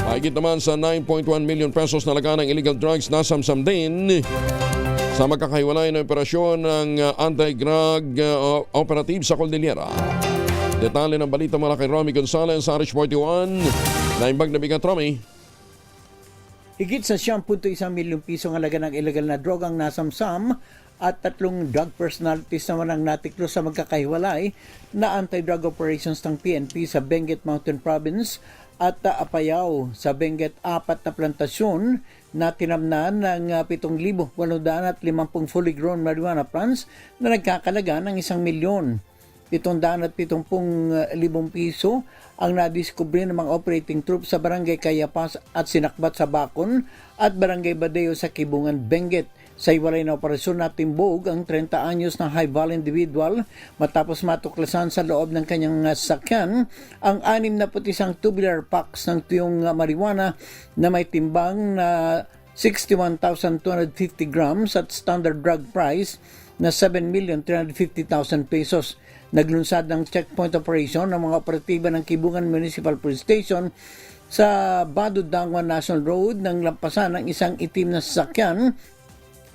Higit naman sa 9.1 million pesos na laga ng illegal drugs na samsam din sa magkakahiwalay na operasyon ng anti-drug operative sa Cordillera. Detalye ng balita mula kay Romy Gonzalez sa RH41. Naimbag na bigat, Romy. Higit sa 10.1 milyong piso ang halaga ng illegal na drogang nasamsam at 3 drug personalities naman ang natiklo sa magkakahiwalay na anti-drug operations ng PNP sa Benguet Mountain Province at Apayao. Sa Benguet, 4 na plantasyon na tinamnan ng 7,850 fully grown marijuana plants na nagkakalaga ng 1 milyon. 770,000 piso ang nadiskubre ng mga operating troops sa Barangay Cayapas at Sinakbat sa Bacon at Barangay Badeo sa Kibungan, Benguet. Sa iwalay na operasyon na timbog ang 30 anyos na high-val individual matapos matuklasan sa loob ng kanyang sasakyan ang 61 tubular packs ng tuyong marijuana na may timbang na 61,250 grams at standard drug price na 7,350,000 pesos. Naglunsad ng checkpoint operation ng mga operatiba ng Kibungan Municipal Police Station sa Badudangwan National Road nang lampasan ng isang itim na sasakyan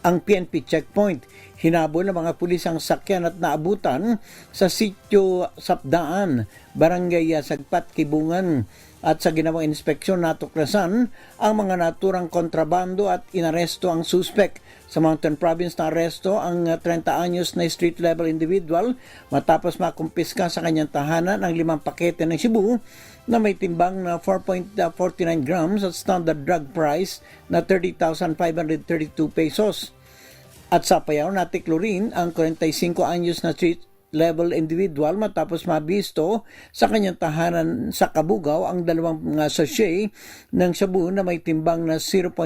ang PNP checkpoint. Hinabol ng mga pulis ang sakyan at naabutan sa sitio Sapdaan, Barangay Sagpat, Kibungan. At sa ginawang inspeksyon natuklasan ang mga naturang kontrabando at inaresto ang suspect. Sa Mountain Province na aresto ang 30 anyos na street level individual matapos makumpiska sa kanyang tahanan ang 5 pakete ng Cebu na may timbang na 4.49 grams at standard drug price na 30,532 pesos. At sa Apayao, natiklo rin ang 45 anyos na street level individual matapos mabisto sa kanyang tahanan sa Kabugaw ang 2 sachet ng shabu na may timbang na 0.06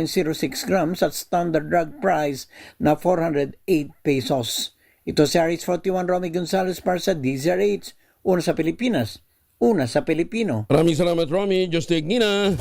grams at standard drug price na 408 pesos. Ito si RH41 Romy Gonzalez para sa DZRH. Una sa Pilipinas, una sa Pilipino. Maraming salamat, Romy. Just take Nina.